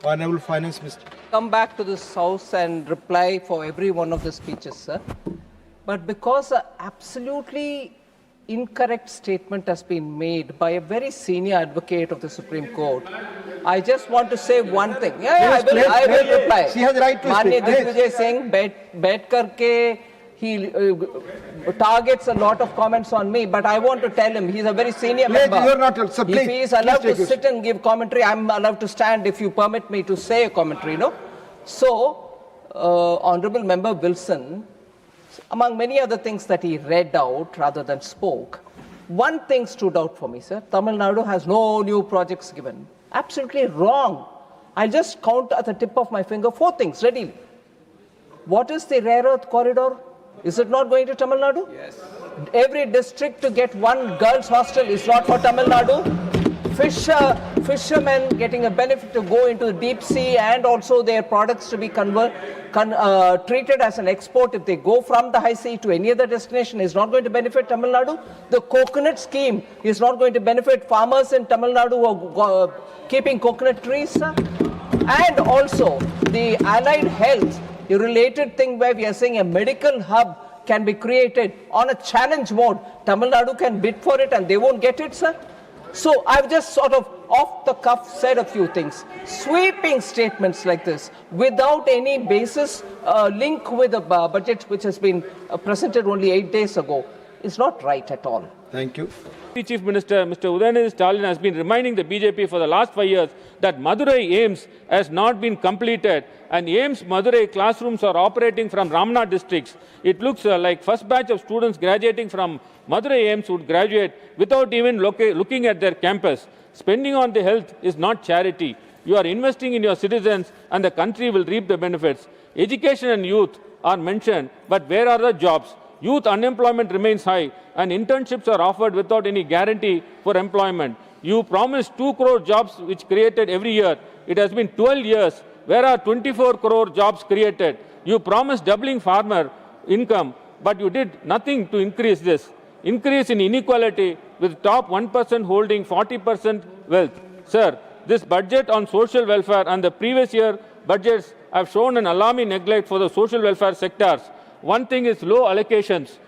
Honorable Finance Minister. Come back to this house and reply for every one of the speeches, sir. But because an absolutely incorrect statement has been made by a very senior advocate of the Supreme Court, I just want to say one thing. I will reply. She has the right to Manya speak. Digvijay Singh, bet karke, he targets a lot of comments on me, but I want to tell him he's a very senior member. You are not, so please, if he is allowed please to sit and give commentary, I'm allowed to stand if you permit me to say a commentary, no? So, Honorable Member Wilson, among many other things that he read out rather than spoke, one thing stood out for me, sir. Tamil Nadu has no new projects given. Absolutely wrong. I'll just count at the tip of my finger 4 things readily. What is the rare earth corridor? Is it not going to Tamil Nadu? Yes. Every district to get one girls' hostel is not for Tamil Nadu. Fishermen getting a benefit to go into the deep sea and also their products to be treated as an export if they go from the high sea to any other destination is not going to benefit Tamil Nadu. The coconut scheme is not going to benefit farmers in Tamil Nadu who are keeping coconut trees. And also the allied health, a related thing where we are saying a medical hub can be created on a challenge mode. Tamil Nadu can bid for it and they won't get it, sir. So I've just sort of off the cuff said a few things. Sweeping statements like this without any basis link with the budget which has been presented only 8 days ago is not right at all. Thank you. Chief Minister, Mr. Udayanidhi Stalin has been reminding the BJP for the last 5 years that Madurai AIMS has not been completed and AIMS Madurai classrooms are operating from Ramnath districts. It looks like first batch of students graduating from Madurai AIMS would graduate without even looking at their campus. Spending on the health is not charity. You are investing in your citizens and the country will reap the benefits. Education and youth are mentioned, but where are the jobs? Youth unemployment remains high and internships are offered without any guarantee for employment. You promised 2 crore jobs which created every year. It has been 12 years. Where are 24 crore jobs created? You promised doubling farmer income, but you did nothing to increase this. Increase in inequality with top 1% holding 40% wealth. Sir, this budget on social welfare and the previous year budgets have shown an alarming neglect for the social welfare sectors. One thing is low allocations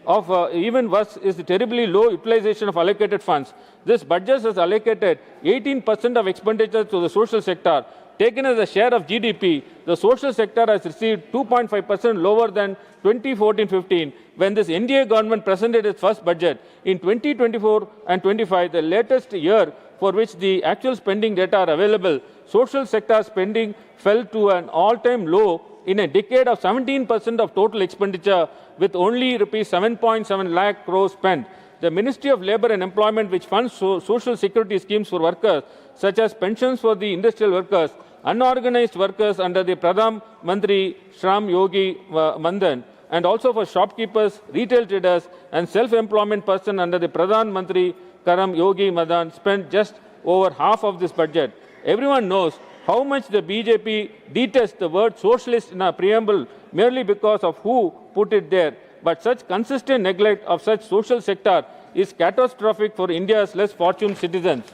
of even worse is the terribly low utilization of allocated funds. This budget has allocated 18% of expenditure to the social sector. Taken as a share of GDP, the social sector has received 2.5% lower than 2014-15 when this NDA government presented its first budget. In 2024 and 25, the latest year for which the actual spending data are available, social sector spending fell to an all-time low in a decade of 17% of total expenditure with only rupees 7.7 lakh crores spent. The Ministry of Labour and Employment, which funds social security schemes for workers, such as pensions for the industrial workers, unorganized workers under the Pradhan Mantri Shram Yogi Mandan, and also for shopkeepers, retail traders, and self-employment person under the Pradhan Mantri Karam Yogi Madan, spent just over half of this budget. Everyone knows how much the BJP detests the word socialist in a preamble merely because of who put it there. But such consistent neglect of such social sector is catastrophic for India's less fortunate citizens.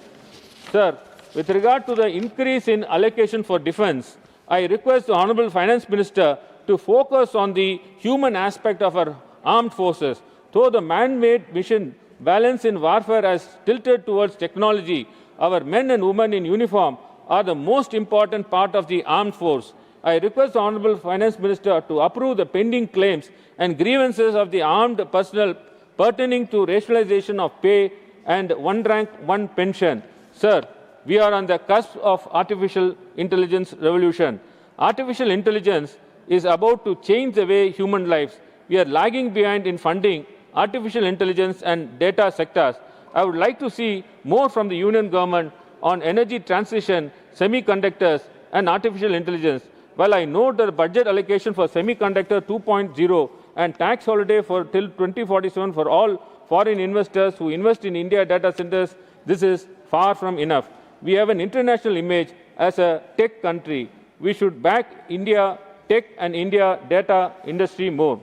Sir, with regard to the increase in allocation for defense, I request the Honorable Finance Minister to focus on the human aspect of our armed forces. Though the man-made mission balance in warfare has tilted towards technology, our men and women in uniform are the most important part of the armed force. I request the Honorable Finance Minister to approve the pending claims and grievances of the armed personnel pertaining to rationalization of pay and one rank, one pension. Sir, we are on the cusp of artificial intelligence revolution. Artificial intelligence is about to change the way human lives. We are lagging behind in funding artificial intelligence and data sectors. I would like to see more from the Union government on energy transition, semiconductors, and artificial intelligence. While I note the budget allocation for semiconductor 2.0 and tax holiday for till 2047 for all foreign investors who invest in India data centers, this is far from enough. We have an international image as a tech country. We should back India tech and India data industry more.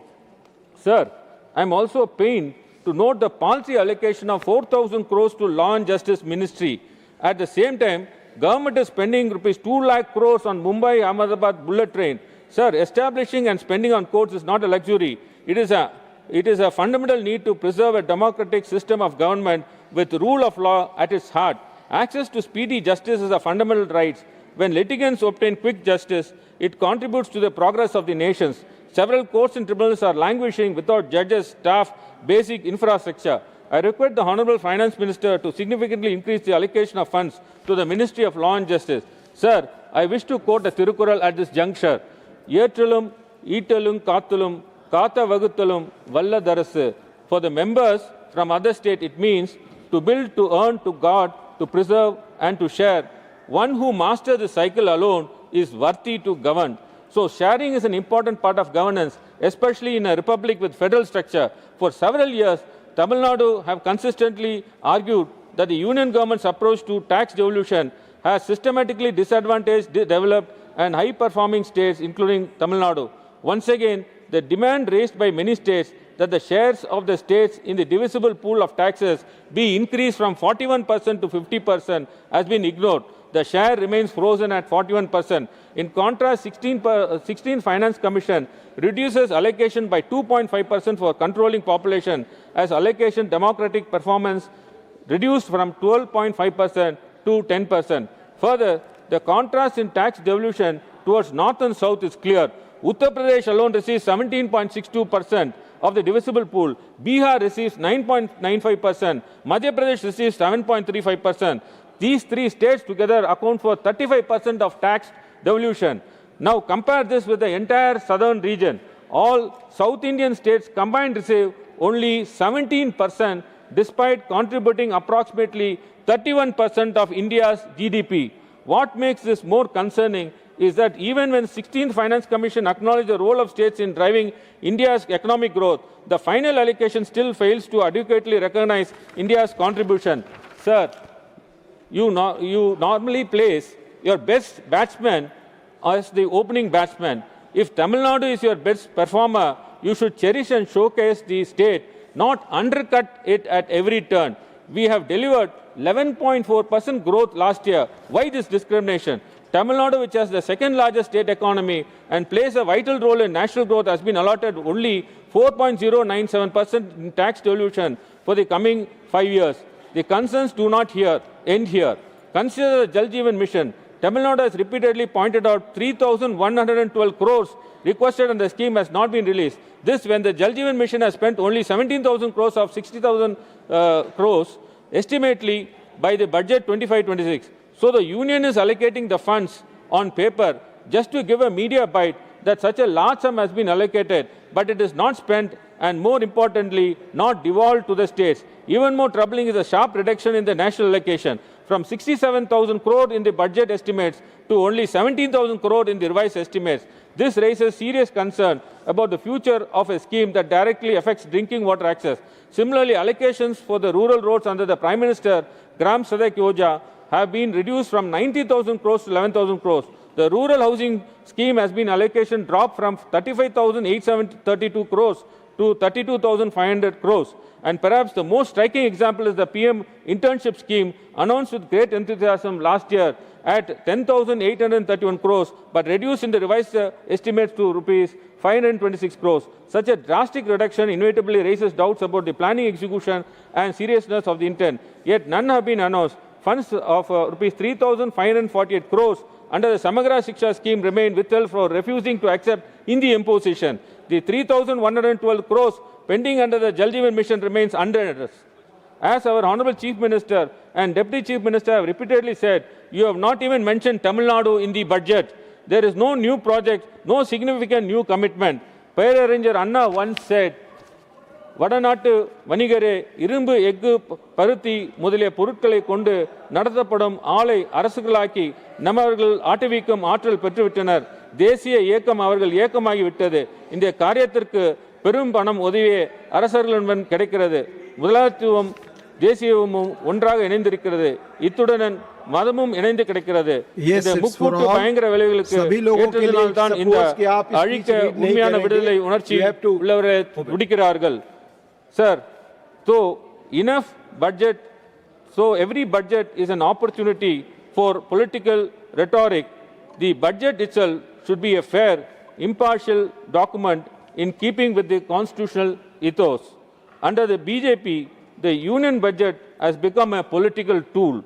Sir, I am also pained to note the policy allocation of 4,000 crores to Law and Justice Ministry. At the same time, Government is spending rupees 2 lakh crores on Mumbai-Ahmedabad bullet train. Sir, establishing and spending on courts is not a luxury. It is a fundamental need to preserve a democratic system of government with rule of law at its heart. Access to speedy justice is a fundamental right. When litigants obtain quick justice, it contributes to the progress of the nations. Several courts and tribunals are languishing without judges, staff, basic infrastructure. I request the Honourable Finance Minister to significantly increase the allocation of funds to the Ministry of Law and Justice. Sir, I wish to quote a Tirukural at this juncture. Yetralum, Eatalum, Kathalum, Katha Vaguthalum, Valla Darasu. For the members from other states, it means to build, to earn, to guard, to preserve and to share. One who masters the cycle alone is worthy to govern. So sharing is an important part of governance, especially in a republic with federal structure. For several years, Tamil Nadu have consistently argued that the union government's approach to tax devolution has systematically disadvantaged developed and high-performing states, including Tamil Nadu. Once again, the demand raised by many states that the shares of the states in the divisible pool of taxes be increased from 41% to 50% has been ignored. The share remains frozen at 41%. In contrast, 16 Finance Commission reduces allocation by 2.5% for controlling population as allocation democratic performance reduced from 12.5% to 10%. Further, the contrast in tax devolution towards north and south is clear. Uttar Pradesh alone receives 17.62% of the divisible pool. Bihar receives 9.95%. Madhya Pradesh receives 7.35%. These three states together account for 35% of tax devolution. Now compare this with the entire southern region. All South Indian states combined receive only 17% despite contributing approximately 31% of India's GDP. What makes this more concerning is that even when 16th Finance Commission acknowledged the role of states in driving India's economic growth, the final allocation still fails to adequately recognize India's contribution. Sir, you normally place your best batsman as the opening batsman. If Tamil Nadu is your best performer, you should cherish and showcase the state, not undercut it at every turn. We have delivered 11.4% growth last year. Why this discrimination? Tamil Nadu, which has the second largest state economy and plays a vital role in national growth, has been allotted only 4.097% in tax devolution for the coming 5 years. The concerns do not end here. Consider the Jal Jeevan Mission. Tamil Nadu has repeatedly pointed out 3,112 crores requested and the scheme has not been released. This when the Jal Jeevan Mission has spent only 17,000 crores of 60,000 crores, estimately by the budget 25-26. So the union is allocating the funds on paper just to give a media bite that such a large sum has been allocated, but it is not spent and more importantly, not devolved to the states. Even more troubling is a sharp reduction in the national allocation from 67,000 crore in the budget estimates to only 17,000 crore in the revised estimates. This raises serious concern about the future of a scheme that directly affects drinking water access. Similarly, allocations for the rural roads under the Prime Minister Gram Sadak Yojana have been reduced from 90,000 crores to 11,000 crores. The rural housing scheme has been allocation dropped from 35,832 crores to 32,500 crores. And perhaps the most striking example is the PM internship scheme announced with great enthusiasm last year at 10,831 crores, but reduced in the revised estimates to rupees 526 crores. Such a drastic reduction inevitably raises doubts about the planning, execution and seriousness of the intent. Yet none have been announced. Funds of rupees 3,548 crores under the Samagra Shiksha scheme remain withheld for refusing to accept Hindi imposition. The 3,112 crores pending under the Jal Jeevan Mission remains unaddressed. As our Honorable Chief Minister and Deputy Chief Minister have repeatedly said, you have not even mentioned Tamil Nadu in the budget. There is no new project, no significant new commitment. Pair Anna once said, வடநாட்டு வணிகரே இரும்பு எஃகு பருத்தி முதலிய பொருட்களை கொண்டு நடத்தப்படும் ஆலை அரசுகளாக்கி நம்மவர்கள் ஆட்டுவிக்கும் ஆற்றல் பெற்றுவிட்டனர். தேசிய இயக்கம் அவர்கள் இயக்கமாகிவிட்டது. இந்த காரியத்திற்கு பெரும் பணம் உதவியே அரசர்களிடம் கிடைக்கிறது. முதலாளித்துவம் தேசியமும் ஒன்றாக இணைந்திருக்கிறது. இத்துடன் மதமும் இணைந்து கிடைக்கிறது. இந்த முக்கூட்டு பயங்கர விளைவுகளுக்கு ஏற்றதினால்தான் இந்த அழிக்க உண்மையான விடுதலை உணர்ச்சி உள்ளவரை துடிக்கிறார்கள். Sir, so enough budget, so every budget is an opportunity for political rhetoric. The budget itself should be a fair, impartial document in keeping with the constitutional ethos. Under the BJP, the union budget has become a political tool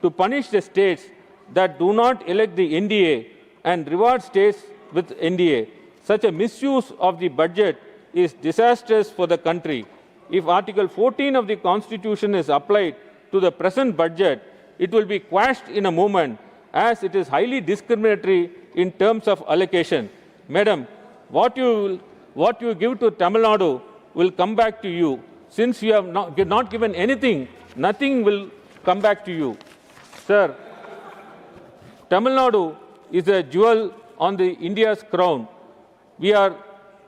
to punish the states that do not elect the NDA and reward states with NDA. Such a misuse of the budget is disastrous for the country. If Article 14 of the Constitution is applied to the present budget, it will be quashed in a moment, as it is highly discriminatory in terms of allocation. Madam, what you give to Tamil Nadu will come back to you. Since you have not given anything, nothing will come back to you. Sir, Tamil Nadu is a jewel on the India's crown. We are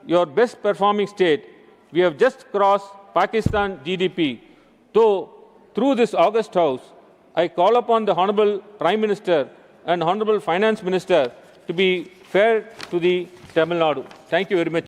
your best performing state. We have just crossed Pakistan GDP. So, through this August House, I call upon the Honorable Prime Minister and Honorable Finance Minister to be fair to the Tamil Nadu. Thank you very much.